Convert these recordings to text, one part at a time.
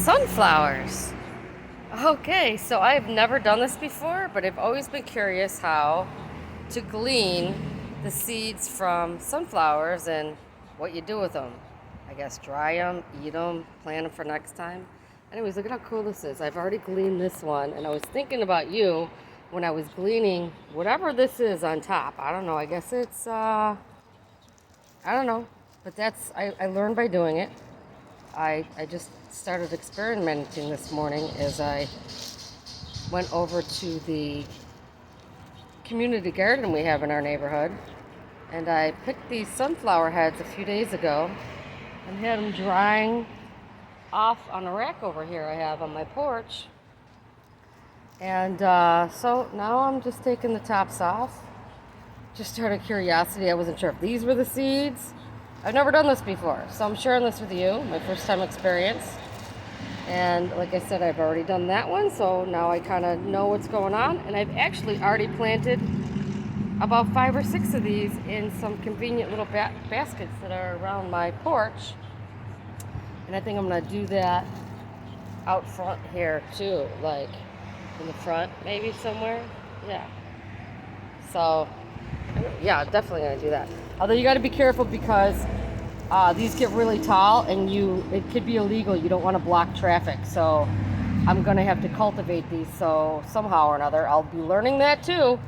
sunflowers. Okay, so I've never done this before, but I've always been curious how to glean the seeds from sunflowers and what you do with them. I guess dry them, eat them, plant them for next time. Anyways, look at how cool this is. I've already gleaned this one, and I was thinking about you when I was gleaning whatever this is on top. I don't know, I guess it's, I don't know, but I learned by doing it. I just started experimenting this morning as I went over to the community garden we have in our neighborhood, and I picked these sunflower heads a few days ago and had them drying off on a rack over here I have on my porch. And so now I'm just taking the tops off, just out of curiosity. I wasn't sure if these were the seeds. I've never done this before, so I'm sharing this with you, my first time experience. And like I said, I've already done that one, so now I kind of know what's going on. And I've actually already planted about 5 or 6 of these in some convenient little baskets that are around my porch. And I think I'm going to do that out front here too, like in the front maybe somewhere. Yeah. So yeah, definitely going to do that. Although you got to be careful because these get really tall and it could be illegal. You don't want to block traffic. So I'm going to have to cultivate these. So somehow or another, I'll be learning that too.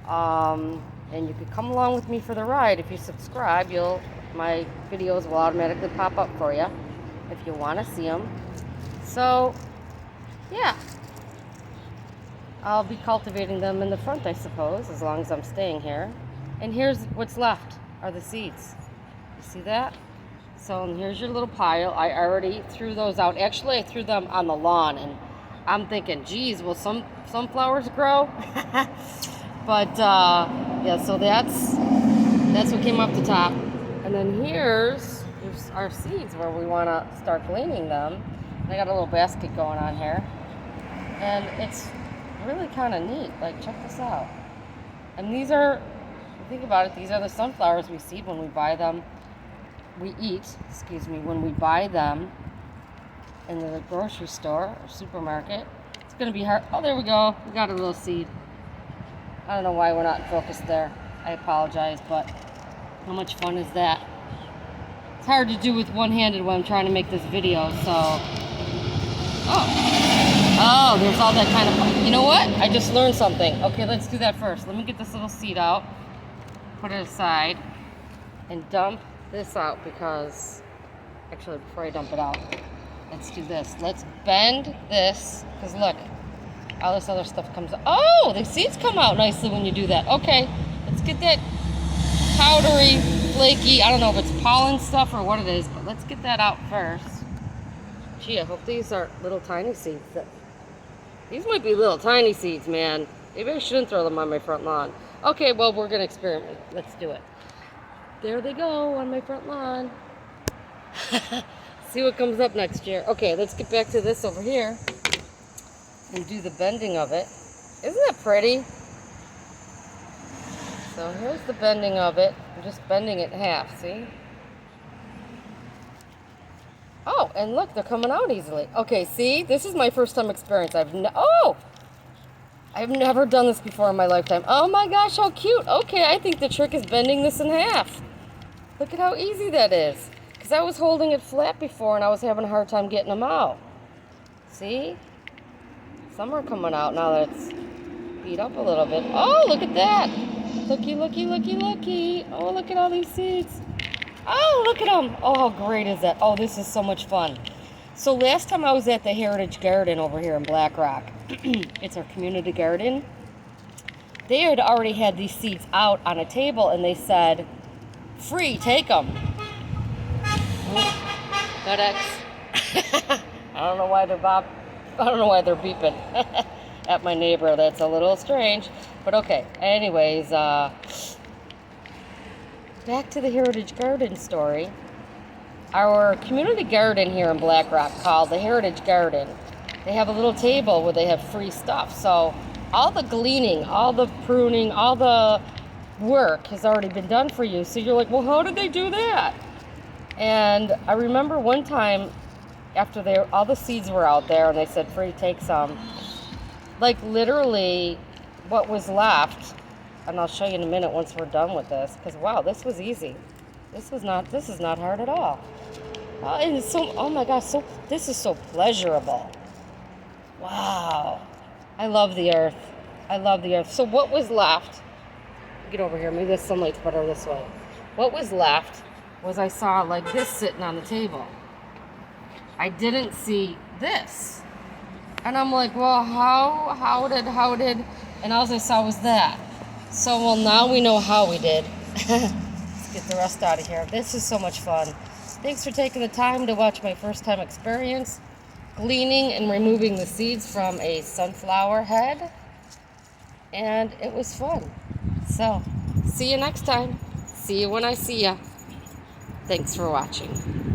And you could come along with me for the ride. If you subscribe, my videos will automatically pop up for you if you want to see them. So yeah, I'll be cultivating them in the front, I suppose, as long as I'm staying here. And here's what's left are the seeds. You see that? So here's your little pile. I already threw those out. Actually, I threw them on the lawn, and I'm thinking, geez, will some sunflowers grow? But yeah, so that's what came off the top. And then here's our seeds where we want to start gleaning them. I got a little basket going on here, and it's really kind of neat. Like, check this out. And these are, think about it, these are the sunflowers we seed when we buy them. When we buy them in the grocery store or supermarket. It's going to be hard. Oh, there we go. We got a little seed. I don't know why we're not focused there. I apologize, but how much fun is that? It's hard to do with one-handed when I'm trying to make this video, so. Oh, there's all that kind of, you know what? I just learned something. Okay, let's do that first. Let me get this little seed out, put it aside, and dump this out because, actually, before I dump it out, let's do this. Let's bend this, because look, all this other stuff comes out. Oh, the seeds come out nicely when you do that. Okay, let's get that powdery, flaky, I don't know if it's pollen stuff or what it is, but let's get that out first. Gee, I hope these are little tiny seeds. These might be little tiny seeds, man. Maybe I shouldn't throw them on my front lawn. Okay, well, we're going to experiment. Let's do it. There they go on my front lawn. See what comes up next year. Okay, let's get back to this over here and do the bending of it. Isn't that pretty? So here's the bending of it. I'm just bending it in half, see? Oh, and look, they're coming out easily. Okay, see? This is my first time experience. I've never done this before in my lifetime. Oh my gosh, how cute. Okay, I think the trick is bending this in half. Look at how easy that is. Because I was holding it flat before and I was having a hard time getting them out. See? Some are coming out now that it's beat up a little bit. Oh, look at that. Looky, looky, looky, looky. Oh, look at all these seeds. Oh, look at them. Oh, how great is that? Oh, this is so much fun. So last time I was at the Heritage Garden over here in Black Rock, it's our community garden, they had already had these seeds out on a table and they said, free, take them. FedEx. I don't know why they're beeping at my neighbor. That's a little strange, but okay. Anyways, back to the Heritage Garden story. Our community garden here in Black Rock, called the Heritage Garden, they have a little table where they have free stuff. So all the gleaning, all the pruning, all the work has already been done for you. So you're like, well, how did they do that? And I remember one time after all the seeds were out there and they said, free, take some. Like literally what was left, and I'll show you in a minute once we're done with this, because wow, this was easy. This is not hard at all. And it's so, oh my gosh, this is so pleasurable. Wow. I love the earth. I love the earth. So what was left, get over here, maybe the sunlight's better this way. What was left was I saw like this sitting on the table. I didn't see this. And I'm like, well, how did, and all I saw was that. So, well, now we know how we did. Let's get the rest out of here. This is so much fun. Thanks for taking the time to watch my first time experience gleaning and removing the seeds from a sunflower head. And it was fun. So, see you next time. See you when I see ya. Thanks for watching.